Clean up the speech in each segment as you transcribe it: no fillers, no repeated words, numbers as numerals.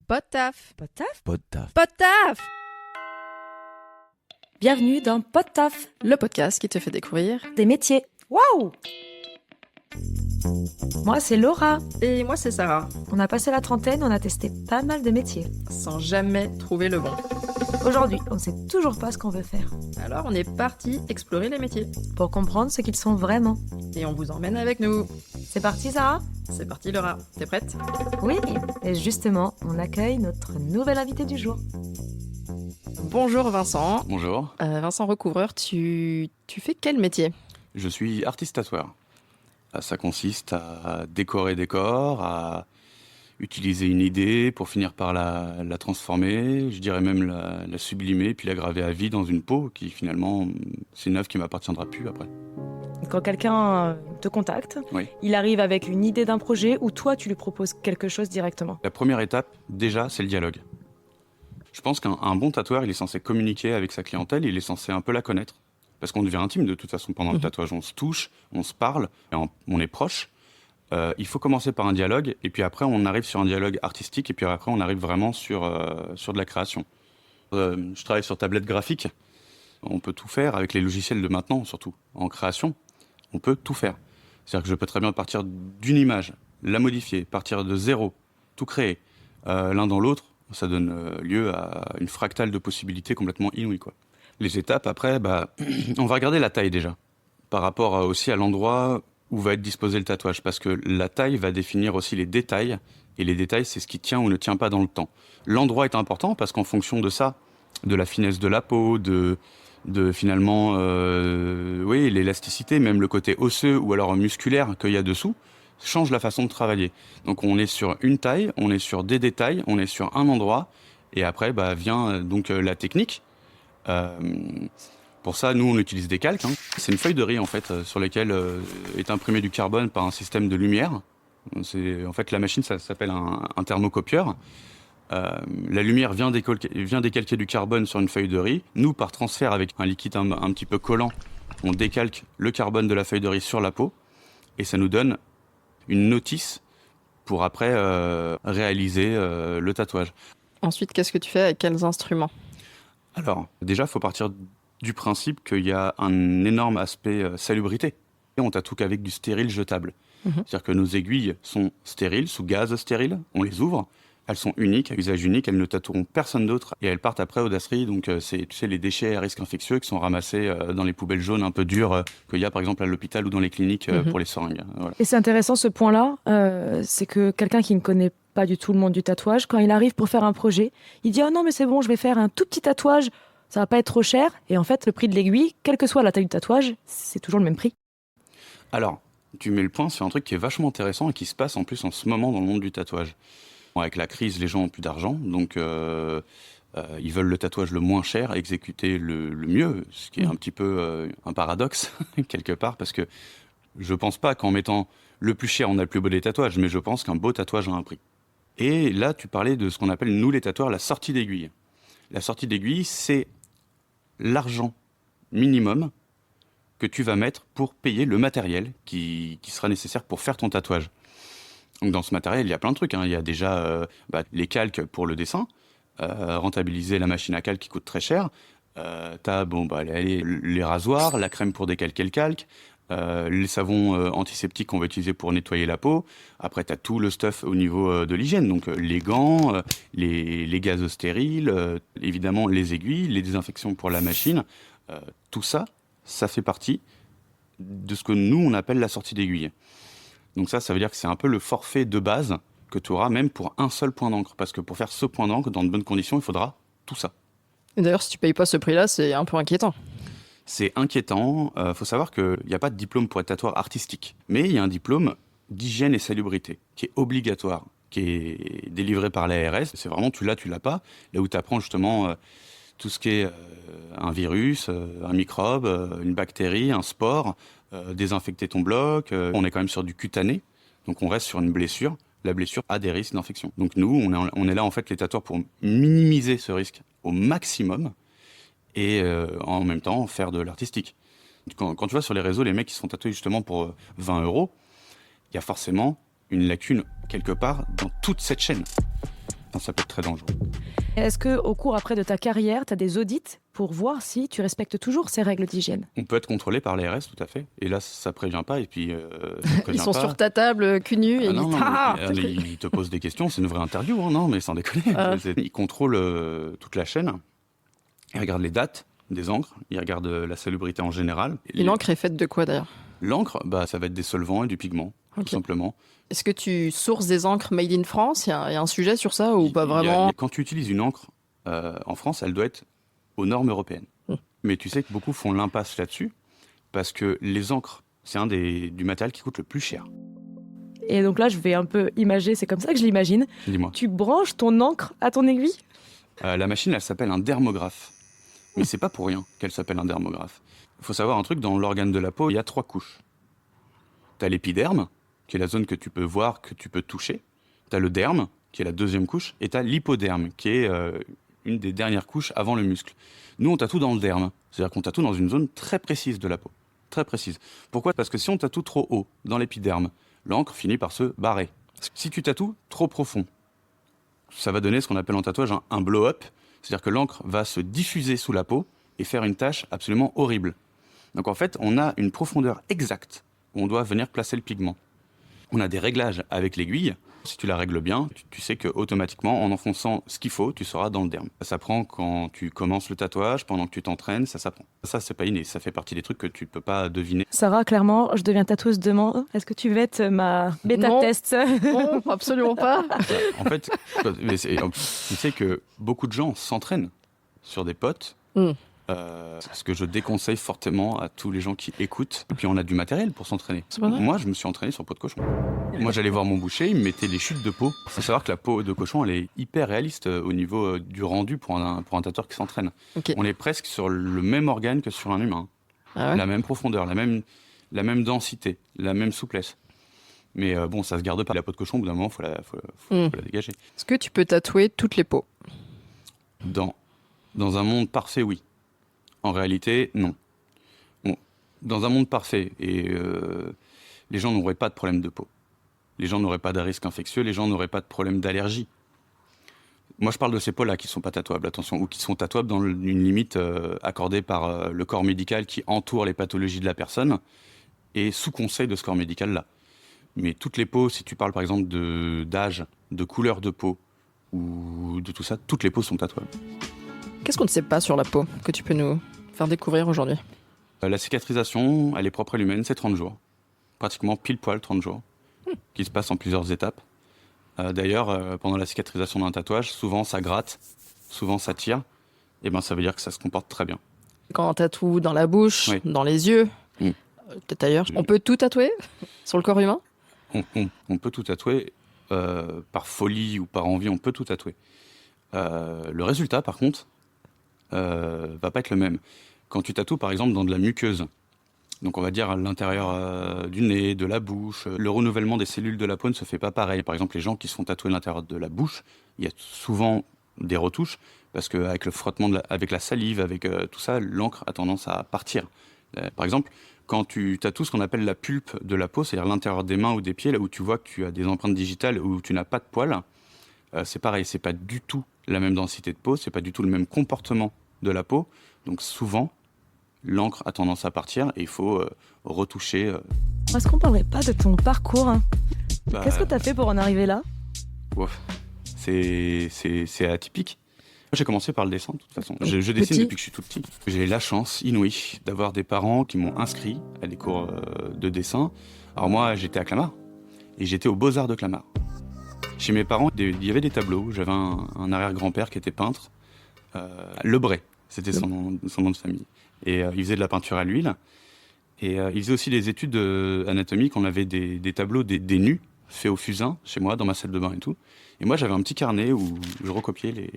Podtaf. Podtaf ? Podtaf. Podtaf. Bienvenue dans Podtaf, Le podcast qui te fait découvrir. des métiers. Waouh! Moi, c'est Laura. Et moi, c'est Sarah, On a passé la trentaine, on a testé pas mal de métiers. sans jamais trouver le bon. Aujourd'hui, on sait toujours pas ce qu'on veut faire. Alors, on est parti explorer les métiers. Pour comprendre ce qu'ils sont vraiment. Et on vous emmène avec nous. C'est parti, Sarah? C'est parti, Laura. T'es prête? Oui. Et justement, on accueille notre nouvel invité du jour. Bonjour, Vincent. Bonjour, Vincent Recouvreur, tu fais quel métier? je suis artiste tatoueur. Ça consiste à décorer des corps, à utiliser une idée pour finir par la transformer, je dirais même la sublimer, puis la graver à vie dans une peau qui finalement, c'est une œuvre qui m'appartiendra plus après. Quand quelqu'un te contacte, Oui. il arrive avec une idée d'un projet ou toi, tu lui proposes quelque chose directement. La première étape, déjà, c'est le dialogue. Je pense qu'un bon tatoueur, il est censé communiquer avec sa clientèle, il est censé un peu la connaître. Parce qu'on devient intime de toute façon pendant le tatouage, on se touche, on se parle, et on est proche. Il faut commencer par un dialogue, et puis après on arrive sur un dialogue artistique, et puis après on arrive vraiment sur de la création. Je travaille sur tablette graphique, on peut tout faire avec les logiciels de maintenant surtout. En création, on peut tout faire. C'est-à-dire que je peux très bien partir d'une image, la modifier, partir de zéro, tout créer. L'un dans l'autre, ça donne lieu à une fractale de possibilités complètement inouïe, quoi. Les étapes, après, on va regarder la taille déjà, par rapport aussi à l'endroit où va être disposé le tatouage, parce que la taille va définir aussi les détails, et les détails, c'est ce qui tient ou ne tient pas dans le temps. L'endroit est important, parce qu'en fonction de ça, de la finesse de la peau, de finalement, oui, l'élasticité, même le côté osseux ou alors musculaire qu'il y a dessous, change la façon de travailler. Donc on est sur une taille, on est sur des détails, on est sur un endroit, et après vient donc la technique. Pour ça, nous, on utilise des calques. C'est une feuille de riz, en fait, sur laquelle est imprimé du carbone par un système de lumière. En fait, la machine, ça s'appelle un thermocopieur. La lumière vient décalquer du carbone sur une feuille de riz. Nous, par transfert avec un liquide un petit peu collant, on décalque le carbone de la feuille de riz sur la peau. Et ça nous donne une notice pour après réaliser le tatouage. Ensuite, qu'est-ce que tu fais avec quels instruments? Alors, déjà, il faut partir du principe qu'il y a un énorme aspect salubrité. Et on tatoue qu'avec du stérile jetable. C'est-à-dire que nos aiguilles sont stériles, sous gaz stérile, on les ouvre, elles sont uniques, à usage unique, elles ne tatoueront personne d'autre et elles partent après aux dasseries. Donc, c'est, tu sais, les déchets à risque infectieux qui sont ramassés dans les poubelles jaunes un peu dures qu'il y a par exemple à l'hôpital ou dans les cliniques pour les seringues. Voilà. Et c'est intéressant ce point-là, c'est que quelqu'un qui ne connaît pas du tout le monde du tatouage, quand il arrive pour faire un projet, il dit « Oh non, mais c'est bon, je vais faire un tout petit tatouage, ça va pas être trop cher. » Et en fait, le prix de l'aiguille, quelle que soit la taille du tatouage, c'est toujours le même prix. Alors, tu mets le point sur un truc qui est vachement intéressant et qui se passe en plus en ce moment dans le monde du tatouage. Bon, avec la crise, les gens ont plus d'argent, donc ils veulent le tatouage le moins cher, exécuter le mieux, ce qui est un petit peu un paradoxe, quelque part, parce que je pense pas qu'en mettant le plus cher, on a le plus beau des tatouages, mais je pense qu'un beau tatouage a un prix. Et là, tu parlais de ce qu'on appelle, nous les tatoueurs, la sortie d'aiguille. La sortie d'aiguille, c'est l'argent minimum que tu vas mettre pour payer le matériel qui sera nécessaire pour faire ton tatouage. Donc dans ce matériel, il y a plein de trucs. Il y a déjà les calques pour le dessin, rentabiliser la machine à calque qui coûte très cher. T'as les rasoirs, la crème pour décalquer le calque, les savons antiseptiques qu'on va utiliser pour nettoyer la peau. Après, tu as tout le stuff au niveau de l'hygiène, donc les gants, les gaz stériles, évidemment les aiguilles, les désinfections pour la machine. Tout ça, ça fait partie de ce que nous, on appelle la sortie d'aiguille. Donc ça veut dire que c'est un peu le forfait de base que tu auras même pour un seul point d'encre. Parce que pour faire ce point d'encre dans de bonnes conditions, il faudra tout ça. Et d'ailleurs, si tu payes pas ce prix-là, c'est un peu inquiétant. C'est inquiétant. Faut savoir qu'il n'y a pas de diplôme pour être tatoueur artistique. Mais il y a un diplôme d'hygiène et salubrité qui est obligatoire, qui est délivré par l'ARS. C'est vraiment tu l'as pas. Là où tu apprends justement tout ce qui est un virus, un microbe, une bactérie, un spore, désinfecter ton bloc. On est quand même sur du cutané, donc on reste sur une blessure. La blessure a des risques d'infection. Donc nous, on est là en fait les tatoueurs pour minimiser ce risque au maximum et en même temps faire de l'artistique. Quand tu vois sur les réseaux les mecs qui se font tatouer justement pour 20 €, il y a forcément une lacune quelque part dans toute cette chaîne. ça peut être très dangereux. Est-ce qu'au cours après de ta carrière, tu as des audits pour voir si tu respectes toujours ces règles d'hygiène? On peut être contrôlé par l'ARS, tout à fait. Et là, ça prévient pas. Et puis, ça Ils prévient sont pas. sur ta table, cul nu, et Ah ils non, disent non, ah ils te posent des questions. C'est une vraie interview, hein, non, mais sans déconner. Ils contrôlent toute la chaîne. Ils regardent les dates des encres. Ils regardent la salubrité en général. Une encre est faite de quoi d'ailleurs? L'encre, ça va être des solvants et du pigment, Ok. tout simplement. Est-ce que tu sources des encres made in France? Il y a un sujet sur ça ou pas vraiment? Quand tu utilises une encre en France, elle doit être aux normes européennes. Mais tu sais que beaucoup font l'impasse là-dessus parce que les encres, c'est du matériel qui coûte le plus cher. Et donc là, je vais un peu imager, c'est comme ça que je l'imagine. Dis-moi. Tu branches ton encre à ton aiguille? La machine, elle s'appelle un dermographe. Mais c'est pas pour rien qu'elle s'appelle un dermographe. Il faut savoir un truc, dans l'organe de la peau, il y a 3 couches. Tu as l'épiderme, qui est la zone que tu peux voir, que tu peux toucher. Tu as le derme, qui est la 2e couche. Et tu as l'hypoderme, qui est une des dernières couches avant le muscle. Nous, on tatoue dans le derme. C'est-à-dire qu'on tatoue dans une zone très précise de la peau. Très précise. Pourquoi? Parce que si on tatoue trop haut, dans l'épiderme, l'encre finit par se barrer. Si tu tatoues trop profond, ça va donner ce qu'on appelle en tatouage un blow-up. C'est-à-dire que l'encre va se diffuser sous la peau et faire une tache absolument horrible. Donc en fait, on a une profondeur exacte où on doit venir placer le pigment. On a des réglages avec l'aiguille. Si tu la règles bien, tu sais qu'automatiquement, en enfonçant ce qu'il faut, tu seras dans le derme. Ça s'apprend quand tu commences le tatouage, pendant que tu t'entraînes, ça s'apprend. Ça, c'est pas inné, ça fait partie des trucs que tu peux pas deviner. Sarah, clairement, je deviens tatoueuse demain. Est-ce que tu veux être ma Non. bêta-test? Non, absolument pas. En fait, tu sais que beaucoup de gens s'entraînent sur des potes. Ce que je déconseille fortement à tous les gens qui écoutent. Et puis on a du matériel pour s'entraîner. C'est pas vrai? Moi, je me suis entraîné sur peau de cochon. Moi, j'allais voir mon boucher, il me mettait les chutes de peau. Il faut savoir que la peau de cochon, elle est hyper réaliste au niveau du rendu pour un tatoueur qui s'entraîne. Ok. On est presque sur le même organe que sur un humain. Ah ouais? La même profondeur, la même densité, la même souplesse. Mais bon, ça se garde pas. La peau de cochon, au bout d'un moment, faut la dégager. Est-ce que tu peux tatouer toutes les peaux? Dans un monde parfait, oui. En réalité, non. Bon, dans un monde parfait, les gens n'auraient pas de problème de peau. Les gens n'auraient pas de risque infectieux, les gens n'auraient pas de problème d'allergie. Moi, je parle de ces peaux-là qui ne sont pas tatouables, attention, ou qui sont tatouables dans une limite accordée par le corps médical qui entoure les pathologies de la personne et sous conseil de ce corps médical-là. Mais toutes les peaux, si tu parles par exemple d'âge, de couleur de peau ou de tout ça, toutes les peaux sont tatouables. Qu'est-ce qu'on ne sait pas sur la peau que tu peux nous faire découvrir aujourd'hui? La cicatrisation, elle est propre à l'humaine, c'est 30 jours. Pratiquement pile poil 30 jours, qui se passe en plusieurs étapes. D'ailleurs, pendant la cicatrisation d'un tatouage, souvent ça gratte, souvent ça tire, et ben ça veut dire que ça se comporte très bien. Quand on tatoue dans la bouche, Oui. dans les yeux, Mm. Peut-être ailleurs, on peut tout tatouer sur le corps humain? On peut tout tatouer, par folie ou par envie, on peut tout tatouer. Le résultat, par contre, va pas être le même. Quand tu tatoues, par exemple, dans de la muqueuse, donc on va dire à l'intérieur du nez, de la bouche, le renouvellement des cellules de la peau ne se fait pas pareil. Par exemple, les gens qui se font tatouer l'intérieur de la bouche, il y a souvent des retouches, parce qu'avec le frottement, avec la salive, avec tout ça, l'encre a tendance à partir. Par exemple, quand tu tatoues ce qu'on appelle la pulpe de la peau, c'est-à-dire l'intérieur des mains ou des pieds, là où tu vois que tu as des empreintes digitales, où tu n'as pas de poils, c'est pareil, c'est pas du tout la même densité de peau, c'est pas du tout le même comportement de la peau. Donc souvent, l'encre a tendance à partir et il faut retoucher. Est-ce qu'on parlerait pas de ton parcours, hein? Bah, Qu'est-ce que tu as fait pour en arriver là? Ouf, c'est atypique. Moi, j'ai commencé par le dessin, de toute façon. Je dessine Petit. depuis que je suis tout petit. J'ai la chance inouïe d'avoir des parents qui m'ont inscrit à des cours de dessin. Alors moi, j'étais à Clamart et j'étais aux Beaux-Arts de Clamart. Chez mes parents, il y avait des tableaux. J'avais un arrière-grand-père qui était peintre. Lebray, c'était son nom de famille. Et il faisait de la peinture à l'huile. Et il faisait aussi des études anatomiques. On avait des tableaux, des nus, faits au fusain, chez moi, dans ma salle de bain et tout. Et moi, j'avais un petit carnet où je recopiais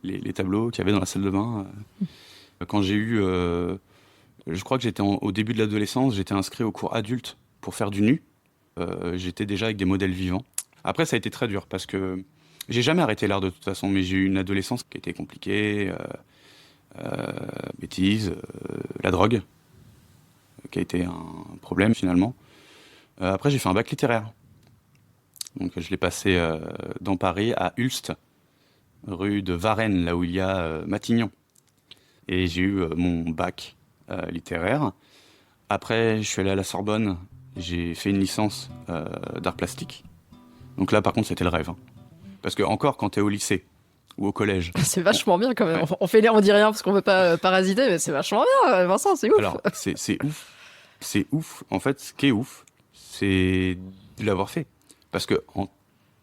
les tableaux qu'il y avait dans la salle de bain. Quand j'ai eu... je crois que j'étais au début de l'adolescence, j'étais inscrit au cours adulte pour faire du nu. J'étais déjà avec des modèles vivants. Après, ça a été très dur parce que j'ai jamais arrêté l'art de toute façon, mais j'ai eu une adolescence qui était compliquée, bêtises, la drogue, qui a été un problème finalement. Après, j'ai fait un bac littéraire. Donc, je l'ai passé dans Paris, à Ulst. rue de Varennes, là où il y a Matignon. Et j'ai eu mon bac littéraire. Après, je suis allé à la Sorbonne, j'ai fait une licence d'art plastique. Donc là, par contre, c'était le rêve. Hein. Parce que encore, quand tu es au lycée ou au collège... C'est vachement bien quand même. On dit rien parce qu'on veut pas parasiter, mais c'est vachement bien, Vincent, c'est ouf. Alors, c'est ouf. C'est ouf. En fait, ce qui est ouf, c'est de l'avoir fait. Parce que en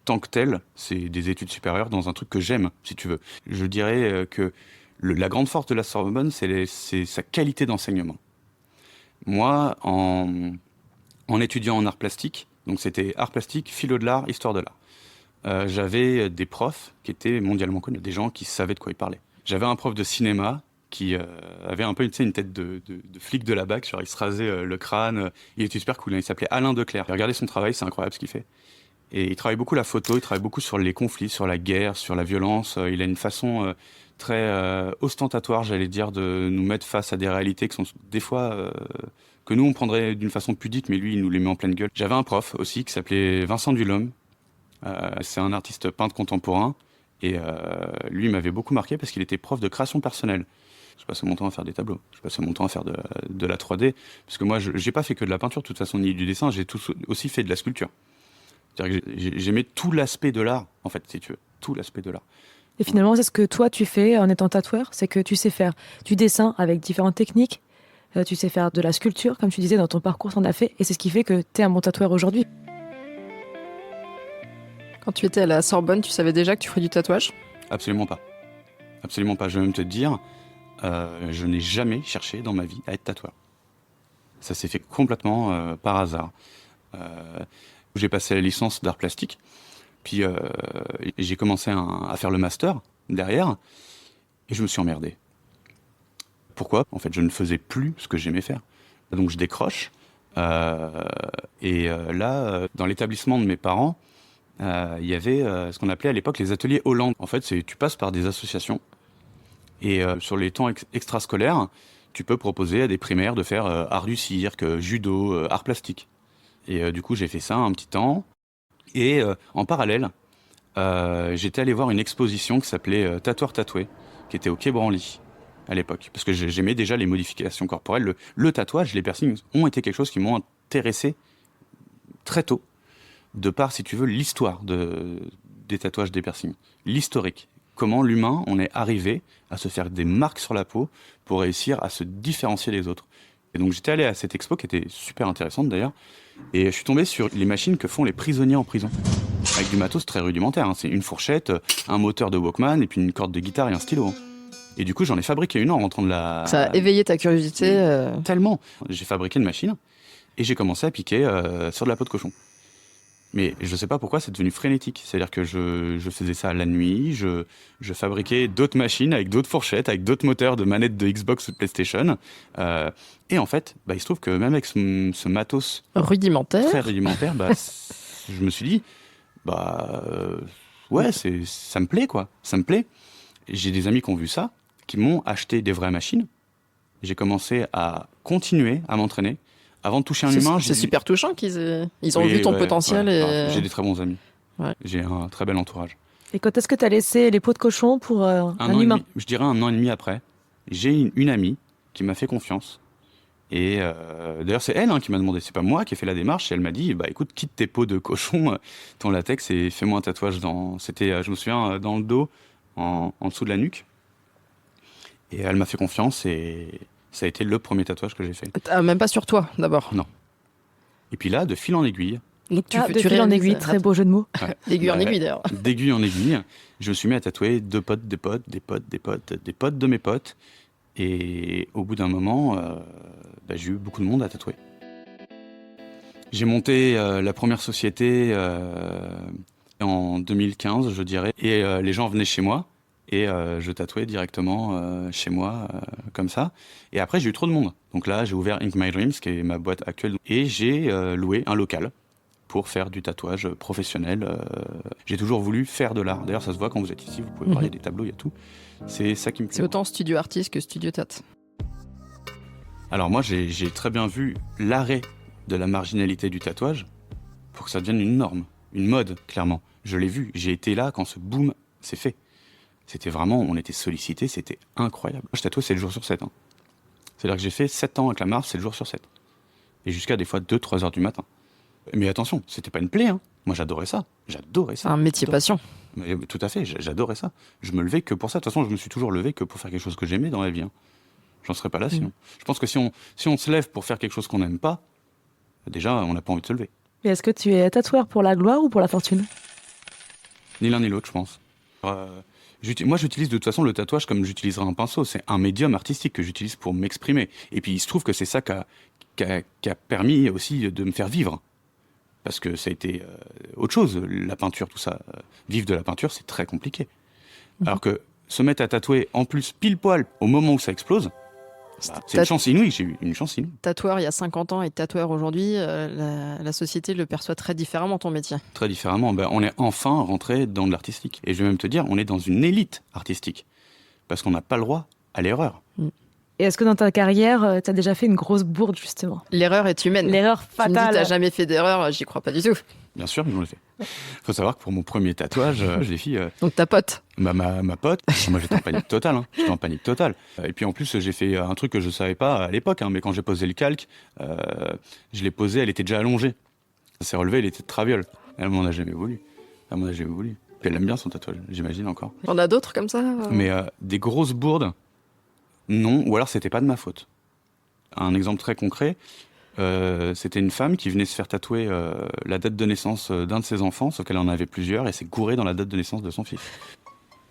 tant que tel, c'est des études supérieures dans un truc que j'aime, si tu veux. Je dirais que la grande force de la Sorbonne, c'est sa qualité d'enseignement. Moi, en étudiant en art plastique, donc c'était art plastique, philo de l'art, histoire de l'art, j'avais des profs qui étaient mondialement connus, des gens qui savaient de quoi ils parlaient. J'avais un prof de cinéma qui avait un peu une tête de flic de la BAC, genre il se rasait le crâne, il était super cool, hein, il s'appelait Alain Declercq. Regardez son travail, c'est incroyable ce qu'il fait. Et il travaille beaucoup la photo, il travaille beaucoup sur les conflits, sur la guerre, sur la violence. Il a une façon très ostentatoire, j'allais dire, de nous mettre face à des réalités qui sont des fois que nous on prendrait d'une façon pudique, mais lui il nous les met en pleine gueule. J'avais un prof aussi qui s'appelait Vincent Dulhomme. C'est un artiste peintre contemporain et lui il m'avait beaucoup marqué parce qu'il était prof de création personnelle. Je passais mon temps à faire des tableaux, je passais mon temps à faire de la 3D, parce que moi j'ai pas fait que de la peinture de toute façon, ni du dessin, j'ai aussi fait de la sculpture. C'est-à-dire que j'aimais tout l'aspect de l'art, en fait, si tu veux, tout l'aspect de l'art. Et finalement, c'est ce que toi tu fais en étant tatoueur, c'est que tu sais faire du dessin avec différentes techniques, tu sais faire de la sculpture, comme tu disais dans ton parcours, t'en as fait, et c'est ce qui fait que tu es un bon tatoueur aujourd'hui. Quand tu étais à la Sorbonne, tu savais déjà que tu ferais du tatouage ? Absolument pas. Absolument pas. Je vais même te dire, je n'ai jamais cherché dans ma vie à être tatoueur. Ça s'est fait complètement par hasard. J'ai passé la licence d'art plastique, puis j'ai commencé à faire le master derrière, et je me suis emmerdé. Pourquoi ? En fait, je ne faisais plus ce que j'aimais faire. Donc je décroche, et là, dans l'établissement de mes parents, il y avait ce qu'on appelait à l'époque les ateliers Hollande. En fait, tu passes par des associations, et sur les temps extrascolaires, tu peux proposer à des primaires de faire art du cirque, judo, art plastique. Et du coup, j'ai fait ça un petit temps. Et en parallèle, j'étais allé voir une exposition qui s'appelait Tatoueur tatoué, qui était au Quai Branly à l'époque. Parce que j'aimais déjà les modifications corporelles. Le tatouage, les piercings ont été quelque chose qui m'ont intéressé très tôt, de par, si tu veux, l'histoire des tatouages, des piercings. L'historique. Comment l'humain, on est arrivé à se faire des marques sur la peau pour réussir à se différencier des autres. Et donc j'étais allé à cette expo qui était super intéressante d'ailleurs, et je suis tombé sur les machines que font les prisonniers en prison, avec du matos très rudimentaire. Hein. C'est une fourchette, un moteur de Walkman, et puis une corde de guitare et un stylo. Et du coup, j'en ai fabriqué une en rentrant de la... Ça a éveillé ta curiosité Tellement. J'ai fabriqué une machine, et j'ai commencé à piquer sur de la peau de cochon. Mais je ne sais pas pourquoi c'est devenu frénétique. C'est-à-dire que je faisais ça la nuit, je fabriquais d'autres machines avec d'autres fourchettes, avec d'autres moteurs de manettes de Xbox ou de PlayStation. Et en fait, il se trouve que même avec ce matos rudimentaire, très rudimentaire, je me suis dit, ouais, ça me plaît, quoi. Ça me plaît. Et j'ai des amis qui ont vu ça, qui m'ont acheté des vraies machines. J'ai commencé à continuer à m'entraîner. Avant de toucher un humain... C'est super touchant qu'ils ont vu ton potentiel. Et... J'ai des très bons amis. Ouais. J'ai un très bel entourage. Et quand est-ce que tu as laissé les peaux de cochon pour un humain ? Je dirais 1 an et demi après. J'ai une amie qui m'a fait confiance. Et d'ailleurs, c'est elle qui m'a demandé. C'est pas moi qui ai fait la démarche. Et elle m'a dit, écoute, quitte tes peaux de cochon, ton latex, et fais-moi un tatouage C'était, je me souviens, dans le dos, en dessous de la nuque. Et elle m'a fait confiance et... Ça a été le premier tatouage que j'ai fait. Même pas sur toi, d'abord. Non. Et puis là, de fil en aiguille. Donc tu fil en aiguille, très beau jeu de mots. Ouais. D'aiguille en aiguille, d'ailleurs. D'aiguille en aiguille, je me suis mis à tatouer 2 potes, des potes, des potes, des potes, des potes de mes potes. Et au bout d'un moment, j'ai eu beaucoup de monde à tatouer. J'ai monté la première société en 2015, je dirais. Et les gens venaient chez moi. Et je tatouais directement chez moi, comme ça. Et après, j'ai eu trop de monde. Donc là, j'ai ouvert Ink My Dreams, qui est ma boîte actuelle. Et j'ai loué un local pour faire du tatouage professionnel. J'ai toujours voulu faire de l'art. D'ailleurs, ça se voit quand vous êtes ici, vous pouvez voir, il y a des tableaux, il y a tout. C'est ça qui me plaît. C'est autant studio artiste que studio tat. Alors moi, j'ai très bien vu l'arrêt de la marginalité du tatouage pour que ça devienne une norme, une mode, clairement. Je l'ai vu, j'ai été là quand ce boom s'est fait. C'était vraiment, on était sollicités, c'était incroyable. Je tatouais 7 jours sur 7. Hein. C'est-à-dire que j'ai fait 7 ans avec la marque, 7 jours sur 7. Et jusqu'à des fois 2-3 heures du matin. Mais attention, c'était pas une plaie. Hein. Moi, j'adorais ça. J'adorais ça. Un métier passion. Mais, tout à fait, j'adorais ça. Je me levais que pour ça. De toute façon, je me suis toujours levé que pour faire quelque chose que j'aimais dans la vie. Hein. J'en serais pas là sinon. Je pense que si on se lève pour faire quelque chose qu'on n'aime pas, déjà, on n'a pas envie de se lever. Et est-ce que tu es tatoueur pour la gloire ou pour la fortune? Ni l'un ni l'autre, je pense. Moi, j'utilise de toute façon le tatouage comme j'utiliserais un pinceau. C'est un médium artistique que j'utilise pour m'exprimer. Et puis, il se trouve que c'est ça qui a permis aussi de me faire vivre. Parce que ça a été autre chose, la peinture, tout ça. Vivre de la peinture, c'est très compliqué. Alors que se mettre à tatouer, en plus, pile poil, au moment où ça explose, c'est une chance inouïe. J'ai eu une chance inouïe. Tatoueur il y a 50 ans et tatoueur aujourd'hui, la société le perçoit très différemment, ton métier. Très différemment. On est enfin rentré dans de l'artistique. Et je vais même te dire, on est dans une élite artistique. Parce qu'on n'a pas le droit à l'erreur. Et est-ce que dans ta carrière, tu as déjà fait une grosse bourde, justement? L'erreur est humaine. L'erreur Tu me dis fatale. t'as jamais fait d'erreur, j'y crois pas du tout. Bien sûr, j'en ai fait. Faut savoir que pour mon premier tatouage, les filles... Donc ta pote. Ma pote, moi j'étais en panique totale. Hein. J'étais en panique totale. Et puis en plus, j'ai fait un truc que je savais pas à l'époque, hein, mais quand j'ai posé le calque, je l'ai posé, elle était déjà allongée. Ça s'est relevé, elle était de traviole. Elle m'en a jamais voulu. Puis elle aime bien son tatouage, j'imagine encore. On a d'autres comme ça Mais des grosses bourdes, non, ou alors c'était pas de ma faute. Un exemple très concret, c'était une femme qui venait se faire tatouer la date de naissance d'un de ses enfants, sauf qu'elle en avait plusieurs, et s'est gourée dans la date de naissance de son fils.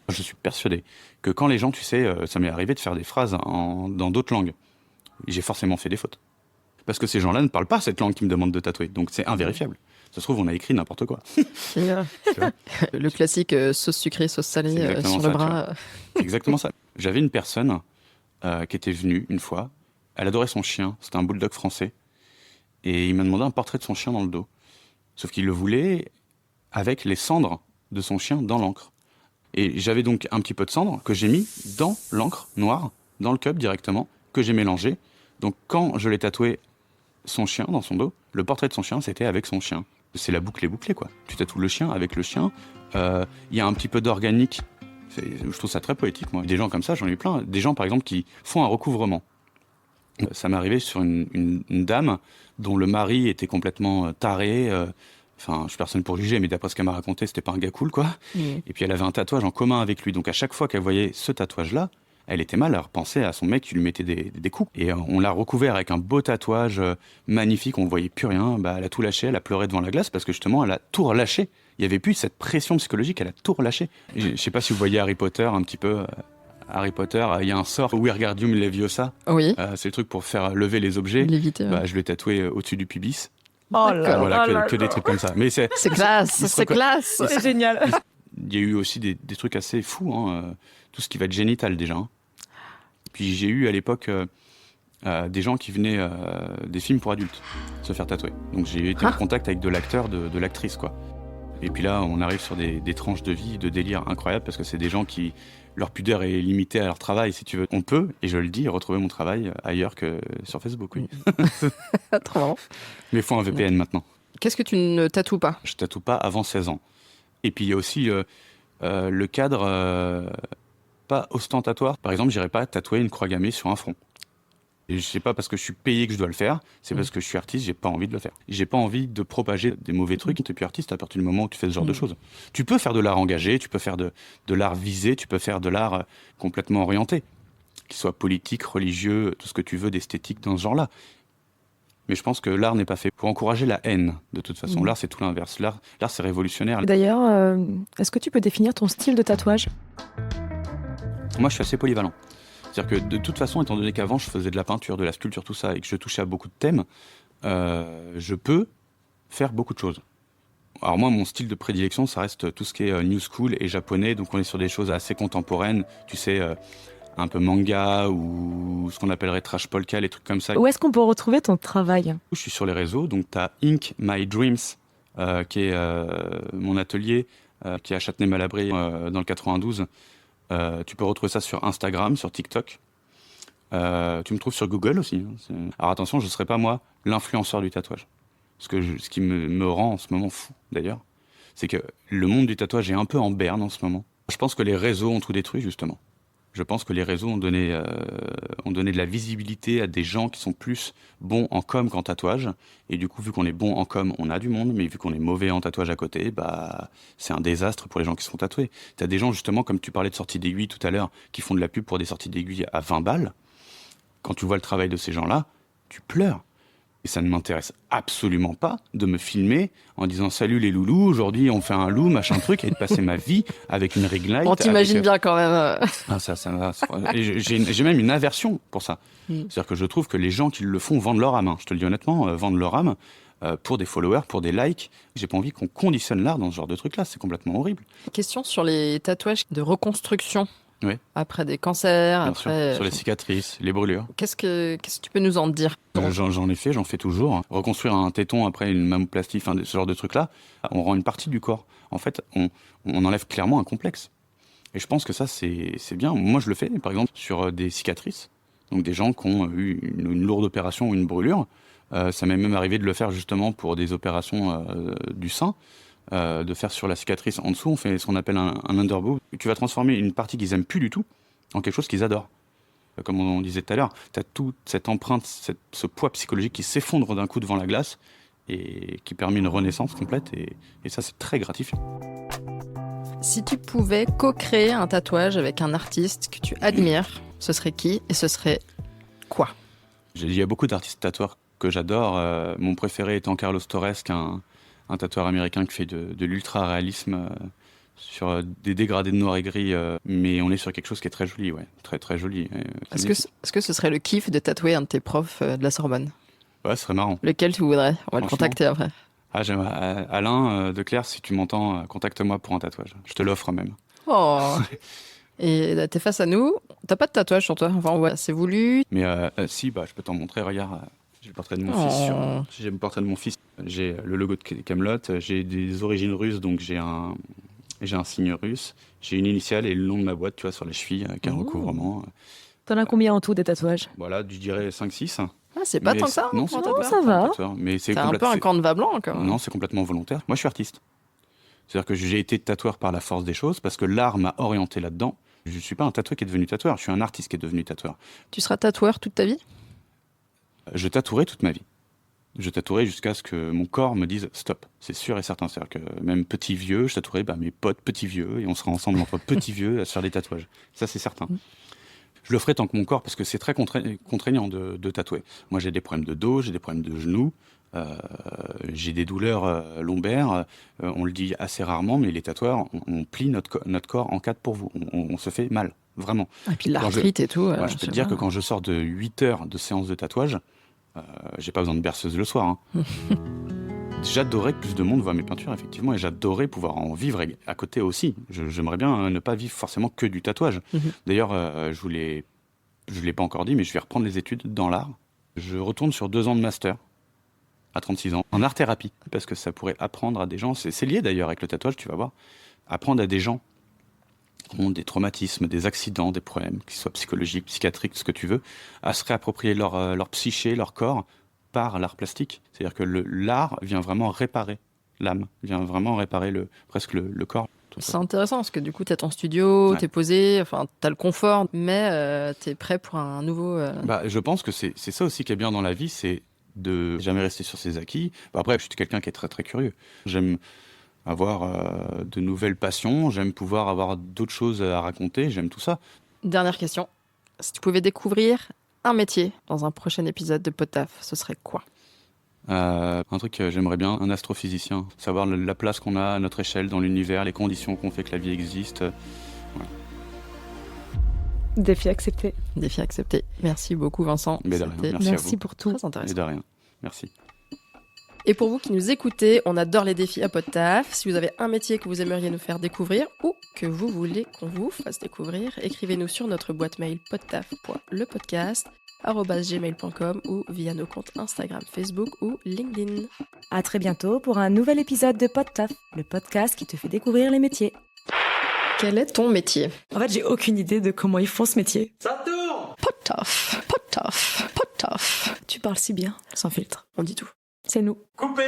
Je suis persuadé que quand les gens, tu sais, ça m'est arrivé de faire des phrases dans d'autres langues, j'ai forcément fait des fautes. Parce que ces gens-là ne parlent pas cette langue qui me demandent de tatouer, donc c'est invérifiable. Ça se trouve, on a écrit n'importe quoi. Le classique sauce sucrée, sauce salée sur ça, le bras. C'est exactement ça. J'avais une personne qui était venue une fois, elle adorait son chien, c'était un bulldog français, et il m'a demandé un portrait de son chien dans le dos. Sauf qu'il le voulait avec les cendres de son chien dans l'encre. Et j'avais donc un petit peu de cendre que j'ai mis dans l'encre noire, dans le cup directement, que j'ai mélangé. Donc quand je l'ai tatoué son chien dans son dos, le portrait de son chien, c'était avec son chien. C'est la boucle est bouclée, quoi. Tu tatoues le chien avec le chien. Il y a un petit peu d'organique. Je trouve ça très poétique, moi. Des gens comme ça, j'en ai eu plein. Des gens, par exemple, qui font un recouvrement. Ça m'est arrivé sur une dame dont le mari était complètement taré. Enfin, je suis personne pour juger, mais d'après ce qu'elle m'a raconté, c'était pas un gars cool, quoi. Et puis elle avait un tatouage en commun avec lui. Donc à chaque fois qu'elle voyait ce tatouage-là, elle était mal, elle repensait à son mec qui lui mettait des coups. Et on l'a recouvert avec un beau tatouage magnifique, on ne voyait plus rien. Elle a tout lâché, elle a pleuré devant la glace parce que justement, elle a tout relâché. Il n'y avait plus cette pression psychologique, elle a tout relâché. Je ne sais pas si vous voyez Harry Potter un petit peu. Harry Potter, il y a un sort, Wingardium Leviosa. Oui. C'est le truc pour faire lever les objets. L'éviter. Je l'ai tatoué au-dessus du pubis. Oh là Voilà, là que des trucs comme ça. Mais c'est classe, c'est classe. C'est génial. Il y a eu aussi des trucs assez fous, hein, tout ce qui va être génital déjà. Hein. Puis j'ai eu à l'époque des gens qui venaient des films pour adultes se faire tatouer. Donc j'ai été en contact avec de l'acteur, de l'actrice, quoi. Et puis là, on arrive sur des tranches de vie, de délire incroyables, parce que c'est des gens qui, leur pudeur est limitée à leur travail, si tu veux. On peut, et je le dis, retrouver mon travail ailleurs que sur Facebook, oui. Trop marrant. Mais il faut un VPN maintenant. Qu'est-ce que tu ne tatoues pas? Je tatoue pas avant 16 ans. Et puis il y a aussi le cadre pas ostentatoire. Par exemple, j'irai pas tatouer une croix gammée sur un front. Et je sais pas parce que je suis payé que je dois le faire, c'est parce que je suis artiste, j'ai pas envie de le faire. J'ai pas envie de propager des mauvais trucs. Tu es plus artiste à partir du moment où tu fais ce genre de choses. Tu peux faire de l'art engagé, tu peux faire de l'art visé, tu peux faire de l'art complètement orienté, qu'il soit politique, religieux, tout ce que tu veux d'esthétique dans ce genre-là. Mais je pense que l'art n'est pas fait pour encourager la haine, de toute façon. L'art, c'est tout l'inverse. L'art, c'est révolutionnaire. D'ailleurs, est-ce que tu peux définir ton style de tatouage? Moi, je suis assez polyvalent. C'est-à-dire que de toute façon, étant donné qu'avant, je faisais de la peinture, de la sculpture, tout ça, et que je touchais à beaucoup de thèmes, je peux faire beaucoup de choses. Alors moi, mon style de prédilection, ça reste tout ce qui est new school et japonais. Donc on est sur des choses assez contemporaines, tu sais, un peu manga ou ce qu'on appellerait trash polka, les trucs comme ça. Où est-ce qu'on peut retrouver ton travail? Je suis sur les réseaux, donc tu as Ink My Dreams, qui est mon atelier, qui est à Châtenay-Malabry dans le 92. Tu peux retrouver ça sur Instagram, sur TikTok. Tu me trouves sur Google aussi. Hein. Alors attention, je ne serai pas moi l'influenceur du tatouage. Ce qui me rend en ce moment fou, d'ailleurs, c'est que le monde du tatouage est un peu en berne en ce moment. Je pense que les réseaux ont tout détruit, justement. Je pense que les réseaux ont donné de la visibilité à des gens qui sont plus bons en com qu'en tatouage. Et du coup, vu qu'on est bon en com, on a du monde, mais vu qu'on est mauvais en tatouage à côté, c'est un désastre pour les gens qui se font tatouer. T'as des gens, justement, comme tu parlais de sorties d'aiguilles tout à l'heure, qui font de la pub pour des sorties d'aiguilles à 20 balles. Quand tu vois le travail de ces gens-là, tu pleures. Et ça ne m'intéresse absolument pas de me filmer en disant « Salut les loulous, aujourd'hui on fait un loup, machin truc » et de passer ma vie avec une ring light. On t'imagine bien quand même. Ah, ça va. Et j'ai même une aversion pour ça. C'est-à-dire que je trouve que les gens qui le font vendent leur âme. Hein. Je te le dis honnêtement, vendent leur âme pour des followers, pour des likes. J'ai pas envie qu'on conditionne l'art dans ce genre de truc-là. C'est complètement horrible. Question sur les tatouages de reconstruction. Oui. Après des cancers, Bien après... sûr. Sur les cicatrices, les brûlures. Qu'est-ce que tu peux nous en dire? J'en ai fait, j'en fais toujours. Reconstruire un téton après une mammoplastie, ce genre de truc-là, on rend une partie du corps. En fait, on enlève clairement un complexe. Et je pense que ça, c'est bien. Moi, je le fais, par exemple, sur des cicatrices. Donc des gens qui ont eu une lourde opération ou une brûlure. Ça m'est même arrivé de le faire justement pour des opérations du sein. De faire sur la cicatrice en dessous, on fait ce qu'on appelle un underboob. Tu vas transformer une partie qu'ils aiment plus du tout en quelque chose qu'ils adorent. Comme on disait tout à l'heure, tu as toute cette empreinte, ce poids psychologique qui s'effondre d'un coup devant la glace et qui permet une renaissance complète. Et ça, c'est très gratifiant. Si tu pouvais co-créer un tatouage avec un artiste que tu admires, ce serait qui et ce serait quoi? Il y a beaucoup d'artistes tatoueurs que j'adore. Mon préféré étant Carlos Torres, qui est un tatoueur américain qui fait de l'ultra-réalisme sur des dégradés de noir et gris, mais on est sur quelque chose qui est très joli, ouais, très très joli. Est-ce que ce serait le kiff de tatouer un de tes profs de la Sorbonne? Ouais, ce serait marrant. Lequel tu voudrais? On va le contacter après. Ah, Alain Declercq, si tu m'entends, contacte-moi pour un tatouage. Je te l'offre même. Oh. Et t'es face à nous, t'as pas de tatouage sur toi? Enfin, ouais, c'est voulu. Mais si, je peux t'en montrer, regarde. J'ai le portrait de mon fils. J'ai le portrait de mon fils. J'ai le logo de Kaamelott. J'ai des origines russes, donc j'ai un signe russe. J'ai une initiale et le nom de ma boîte, tu vois, sur les chevilles, avec un recouvrement. T'en as combien en tout des tatouages? Voilà, je dirais 5-6. Ah, c'est pas tant que ça. Non, ça va. Mais c'est un peu un canevas blanc, quand même. Non, c'est complètement volontaire. Moi, je suis artiste. C'est-à-dire que j'ai été tatoueur par la force des choses, parce que l'art m'a orienté là-dedans. Je ne suis pas un tatoueur qui est devenu tatoueur, je suis un artiste qui est devenu tatoueur. Tu seras tatoueur toute ta vie? Je tatouerai toute ma vie. Je tatouerai jusqu'à ce que mon corps me dise stop. C'est sûr et certain. C'est-à-dire que même petit vieux, je tatouerai mes potes petits vieux et on sera ensemble entre petits vieux à se faire des tatouages. Ça, c'est certain. Je le ferai tant que mon corps, parce que c'est très contraignant de tatouer. Moi, j'ai des problèmes de dos, j'ai des problèmes de genoux, j'ai des douleurs lombaires. On le dit assez rarement, mais les tatoueurs, on plie notre corps en quatre pour vous. On se fait mal, vraiment. Et puis l'arthrite et tout. Je peux te dire que quand je sors de 8 heures de séance de tatouage, j'ai pas besoin de berceuse le soir. Hein. J'adorais que plus de monde voit mes peintures, effectivement, et j'adorais pouvoir en vivre à côté aussi. J'aimerais bien ne pas vivre forcément que du tatouage. D'ailleurs, je l'ai pas encore dit, mais je vais reprendre les études dans l'art. Je retourne sur 2 ans de master, à 36 ans, en art-thérapie, parce que ça pourrait apprendre à des gens, c'est lié d'ailleurs avec le tatouage, tu vas voir, apprendre à des gens qui ont des traumatismes, des accidents, des problèmes, qu'ils soient psychologiques, psychiatriques, ce que tu veux, à se réapproprier leur psyché, leur corps, par l'art plastique. C'est-à-dire que l'art vient vraiment réparer l'âme, vient vraiment réparer presque le corps. C'est intéressant parce que du coup, t'as ton studio, t'es posé, enfin, t'as le confort, mais t'es prêt pour un nouveau... Je pense que c'est ça aussi qui est bien dans la vie, c'est de jamais rester sur ses acquis. Après, je suis quelqu'un qui est très très curieux. J'aime avoir de nouvelles passions, j'aime pouvoir avoir d'autres choses à raconter, j'aime tout ça. Dernière question. Si tu pouvais découvrir un métier dans un prochain épisode de Podtaf, ce serait quoi? Un truc que j'aimerais bien, un astrophysicien. Savoir la place qu'on a à notre échelle dans l'univers, les conditions qu'on fait que la vie existe. Ouais. Défi accepté. Défi accepté. Merci beaucoup, Vincent. Mais de rien, merci pour tout. Très intéressant. Et de rien. Merci. Et pour vous qui nous écoutez, on adore les défis à Podtaf. Si vous avez un métier que vous aimeriez nous faire découvrir ou que vous voulez qu'on vous fasse découvrir, écrivez-nous sur notre boîte mail podtaf.lepodcast@gmail.com ou via nos comptes Instagram, Facebook ou LinkedIn. À très bientôt pour un nouvel épisode de Podtaf, le podcast qui te fait découvrir les métiers. Quel est ton métier? En fait, j'ai aucune idée de comment ils font ce métier. Ça tourne! Podtaf, Podtaf, Podtaf. Tu parles si bien, sans filtre. On dit tout. C'est nous. Coupé!